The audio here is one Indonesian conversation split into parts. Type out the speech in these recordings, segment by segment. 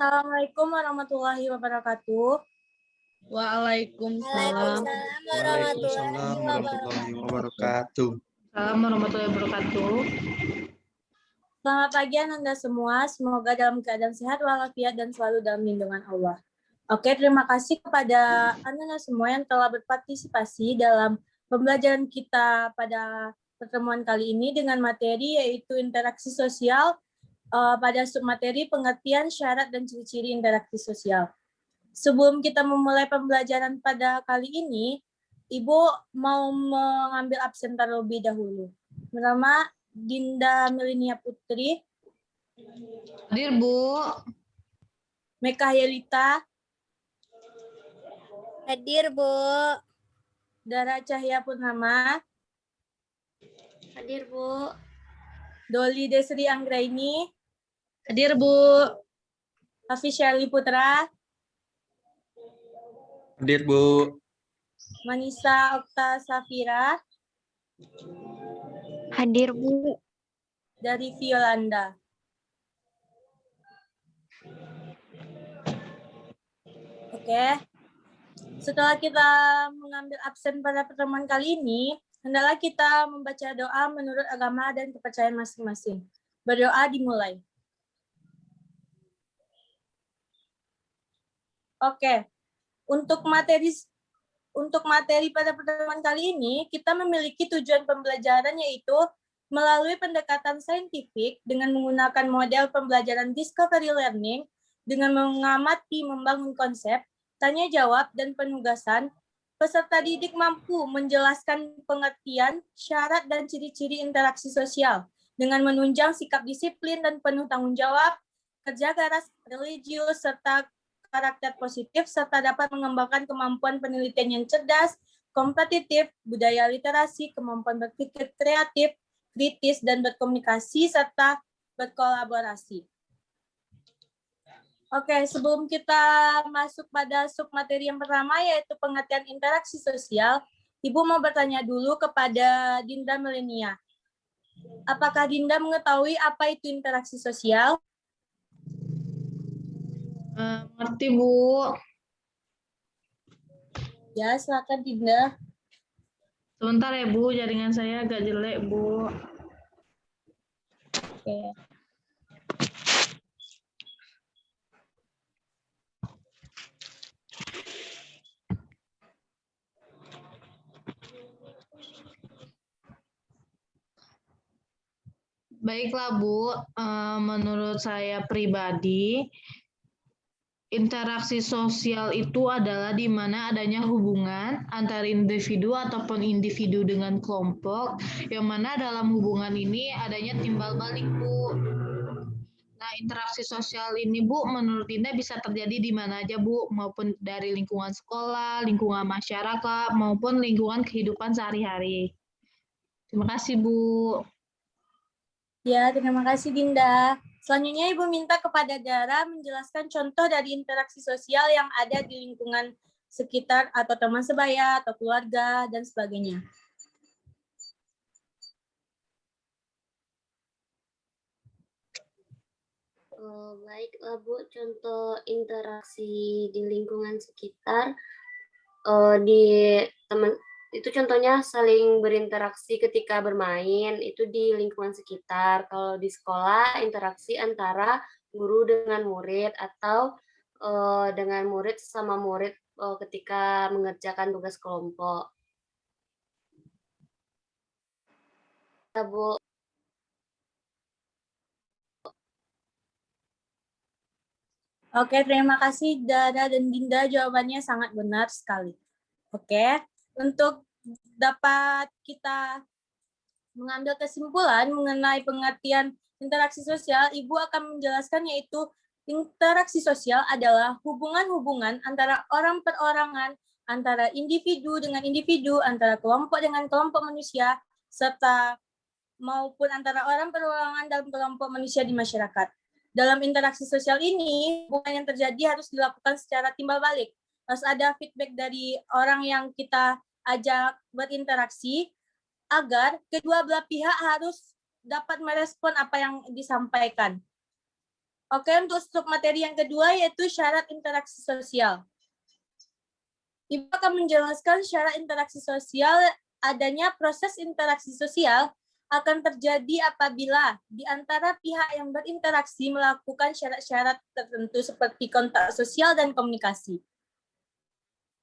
Assalamualaikum warahmatullahi wabarakatuh. Waalaikumsalam. Waalaikumsalam warahmatullahi wabarakatuh. Assalamualaikum warahmatullahi wabarakatuh. Selamat pagi Anda semua. Semoga dalam keadaan sehat walafiat dan selalu dalam lindungan Allah. Oke, terima kasih kepada Anda semua yang telah berpartisipasi dalam pembelajaran kita pada pertemuan kali ini dengan materi yaitu interaksi sosial pada submateri pengertian syarat dan ciri-ciri interaksi sosial. Sebelum kita memulai pembelajaran pada kali ini, Ibu mau mengambil absen terlebih dahulu. Pertama, Dinda Melinia Putri. Hadir, Bu. Meka Yelita. Hadir, Bu. Dara Cahya Purnama. Hadir, Bu. Doli Desri Anggraini. Hadir, Bu. Hafiz Syarli Putra. Hadir, Bu. Manisa Okta Safira. Hadir, Bu. Dari Violanda. Oke. Setelah kita mengambil absen pada pertemuan kali ini, hendaklah kita membaca doa menurut agama dan kepercayaan masing-masing. Berdoa dimulai. Oke. Untuk materi pada pertemuan kali ini, kita memiliki tujuan pembelajaran yaitu melalui pendekatan saintifik dengan menggunakan model pembelajaran discovery learning dengan mengamati, membangun konsep, tanya jawab, dan penugasan, peserta didik mampu menjelaskan pengertian, syarat, dan ciri-ciri interaksi sosial dengan menunjang sikap disiplin dan penuh tanggung jawab, kerja keras, religius, serta karakter positif, serta dapat mengembangkan kemampuan penelitian yang cerdas, kompetitif, budaya literasi, kemampuan berpikir kreatif, kritis, dan berkomunikasi, serta berkolaborasi. Oke, sebelum kita masuk pada submateri yang pertama, yaitu pengertian interaksi sosial, Ibu mau bertanya dulu kepada Dinda Melenia. Apakah Dinda mengetahui apa itu interaksi sosial? Ngerti, Bu. Ya, silakan Dinda. Sebentar ya, Bu. Jaringan saya agak jelek, Bu. Oke. Baiklah, Bu. Menurut saya pribadi, interaksi sosial itu adalah di mana adanya hubungan antara individu ataupun individu dengan kelompok, yang mana dalam hubungan ini adanya timbal balik, Bu. Nah, interaksi sosial ini, Bu, menurut Dinda bisa terjadi di mana aja, Bu, maupun dari lingkungan sekolah, lingkungan masyarakat, maupun lingkungan kehidupan sehari-hari. Terima kasih, Bu. Ya, terima kasih Dinda. Selanjutnya Ibu minta kepada Dara menjelaskan contoh dari interaksi sosial yang ada di lingkungan sekitar atau teman sebaya atau keluarga dan sebagainya. Baiklah, Bu, contoh interaksi di lingkungan sekitar di teman itu contohnya saling berinteraksi ketika bermain itu di lingkungan sekitar. Kalau di sekolah interaksi antara guru dengan murid atau dengan murid sama murid ketika mengerjakan tugas kelompok. Ya, Bu. Oke, terima kasih Dara dan Dinda, jawabannya sangat benar sekali. Oke, untuk dapat kita mengambil kesimpulan mengenai pengertian interaksi sosial, Ibu akan menjelaskan yaitu interaksi sosial adalah hubungan-hubungan antara orang perorangan, antara individu dengan individu, antara kelompok dengan kelompok manusia, serta maupun antara orang perorangan dalam kelompok manusia di masyarakat. Dalam interaksi sosial ini, hubungan yang terjadi harus dilakukan secara timbal balik. Harus ada feedback dari orang yang kita ajak berinteraksi, agar kedua belah pihak harus dapat merespon apa yang disampaikan. Oke, untuk submateri yang kedua yaitu syarat interaksi sosial. Ibu akan menjelaskan syarat interaksi sosial. Adanya proses interaksi sosial akan terjadi apabila di antara pihak yang berinteraksi melakukan syarat-syarat tertentu seperti kontak sosial dan komunikasi.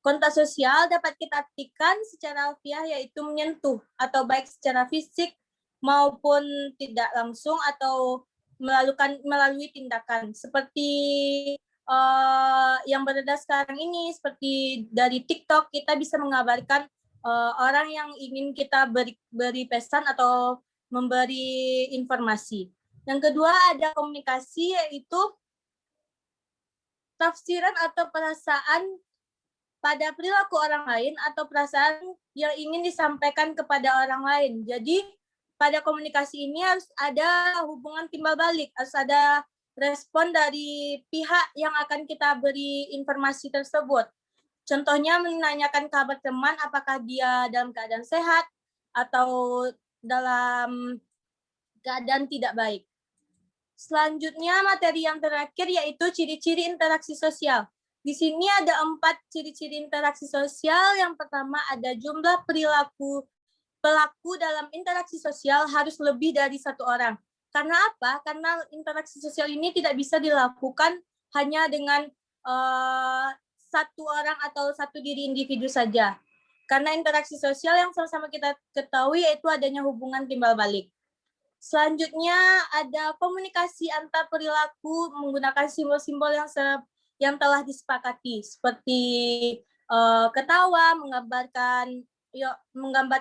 Kontak sosial dapat kita artikan secara alfiah yaitu menyentuh atau baik secara fisik maupun tidak langsung atau melalui tindakan seperti yang beredar sekarang ini, seperti dari TikTok kita bisa mengabarkan orang yang ingin kita beri pesan atau memberi informasi. Yang kedua ada komunikasi, yaitu tafsiran atau perasaan pada perilaku orang lain atau perasaan yang ingin disampaikan kepada orang lain. Jadi pada komunikasi ini harus ada hubungan timbal balik, harus ada respon dari pihak yang akan kita beri informasi tersebut. Contohnya menanyakan kabar teman, apakah dia dalam keadaan sehat atau dalam keadaan tidak baik. Selanjutnya materi yang terakhir yaitu ciri-ciri interaksi sosial. Di sini ada 4 ciri-ciri interaksi sosial. Yang pertama ada jumlah pelaku dalam interaksi sosial harus lebih dari 1 orang. Karena apa? Karena interaksi sosial ini tidak bisa dilakukan hanya dengan 1 orang atau 1 diri individu saja. Karena interaksi sosial yang sama-sama kita ketahui yaitu adanya hubungan timbal balik. Selanjutnya ada komunikasi antar perilaku menggunakan simbol-simbol yang telah disepakati seperti ketawa, menggambarkan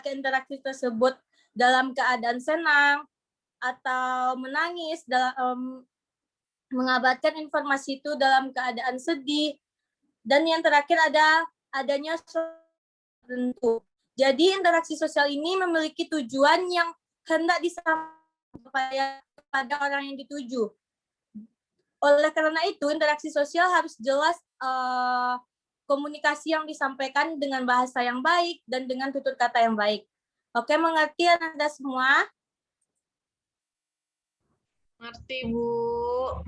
interaksi tersebut dalam keadaan senang atau menangis, mengabarkan informasi itu dalam keadaan sedih. Dan yang terakhir adanya tertentu. Jadi interaksi sosial ini memiliki tujuan yang hendak disampaikan kepada orang yang dituju. Oleh karena itu, interaksi sosial harus jelas komunikasi yang disampaikan dengan bahasa yang baik dan dengan tutur kata yang baik. Oke, mengerti Anda semua? Ngerti, Bu.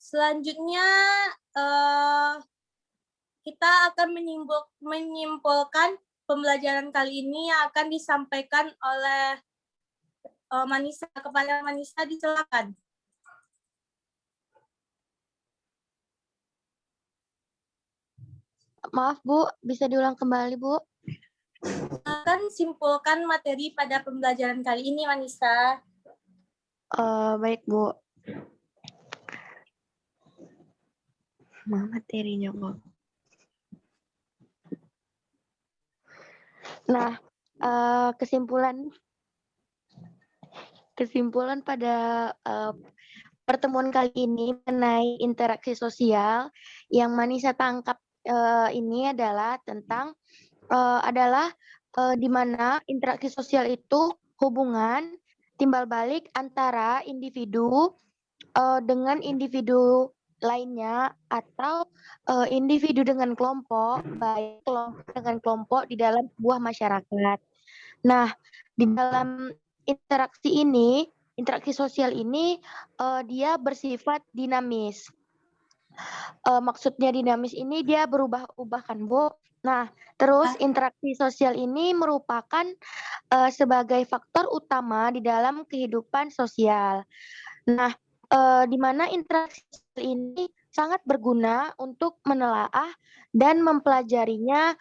Selanjutnya, kita akan menyimpulkan pembelajaran kali ini yang akan disampaikan oleh Manisa. Kepada Manisa, disilakan. Maaf Bu, bisa diulang kembali Bu? Akan simpulkan materi pada pembelajaran kali ini, Manisa. Baik Bu. Materinya Bu. Nah, kesimpulan pada pertemuan kali ini mengenai interaksi sosial yang Manisa tangkap ini adalah tentang di mana interaksi sosial itu hubungan timbal balik antara individu dengan individu lainnya atau individu dengan kelompok, baik kelompok dengan kelompok di dalam sebuah masyarakat. Nah, di dalam interaksi sosial ini dia bersifat dinamis. Maksudnya dinamis ini dia berubah-ubah kan, Bu? Nah, terus interaksi sosial ini merupakan sebagai faktor utama di dalam kehidupan sosial. Nah, di mana interaksi ini sangat berguna untuk menelaah dan mempelajarinya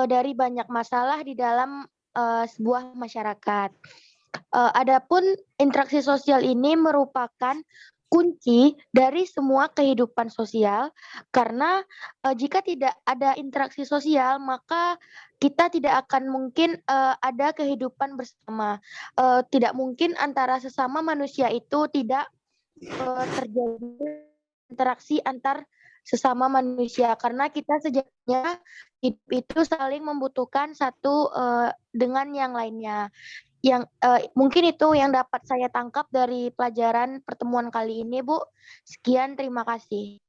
dari banyak masalah di dalam sebuah masyarakat. Adapun interaksi sosial ini merupakan kunci dari semua kehidupan sosial karena jika tidak ada interaksi sosial maka kita tidak akan mungkin ada kehidupan bersama. Tidak mungkin antara sesama manusia itu tidak terjadi interaksi antar sesama manusia karena kita sejatinya hidup itu saling membutuhkan satu dengan yang lainnya. Yang mungkin itu yang dapat saya tangkap dari pelajaran pertemuan kali ini, Bu. Sekian, terima kasih.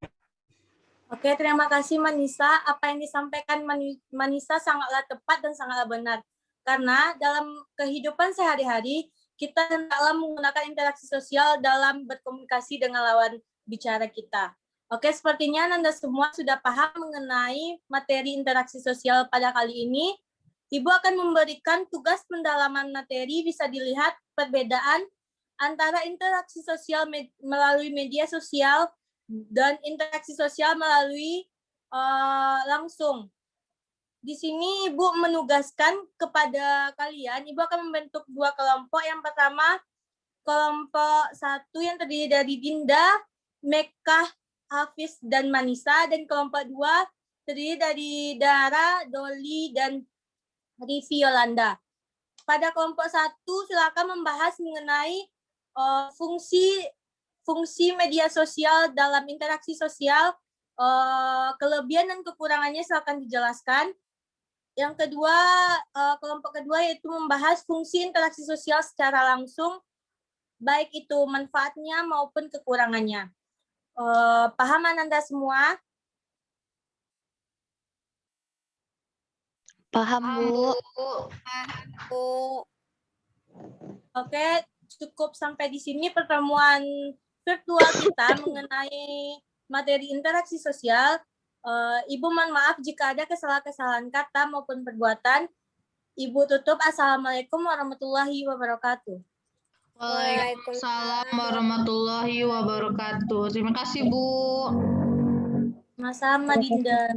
Oke, terima kasih Manisa. Apa yang disampaikan Manisa sangatlah tepat dan sangatlah benar. Karena dalam kehidupan sehari-hari kita hendaklah menggunakan interaksi sosial dalam berkomunikasi dengan lawan bicara kita. Oke, sepertinya Anda semua sudah paham mengenai materi interaksi sosial pada kali ini. Ibu akan memberikan tugas pendalaman materi, bisa dilihat perbedaan antara interaksi sosial melalui media sosial dan interaksi sosial melalui langsung. Di sini Ibu menugaskan kepada kalian, Ibu akan membentuk 2 kelompok. Yang pertama, kelompok 1 yang terdiri dari Dinda, Mekah, Hafiz, dan Manisa, dan kelompok 2 terdiri dari Dara, Doli, dan Rivi Yolanda. Pada kelompok 1 silakan membahas mengenai fungsi media sosial dalam interaksi sosial, kelebihan dan kekurangannya silakan dijelaskan. Yang kedua, kelompok kedua yaitu membahas fungsi interaksi sosial secara langsung, baik itu manfaatnya maupun kekurangannya. Paham Anda semua? Paham, Bu. Oke, cukup sampai di sini pertemuan virtual kita mengenai materi interaksi sosial. Ibu mohon maaf jika ada kesalahan-kesalahan kata maupun perbuatan. Ibu tutup. Assalamualaikum warahmatullahi wabarakatuh. Waalaikumsalam warahmatullahi wabarakatuh. Terima kasih, Bu. Sama-sama, Dinda.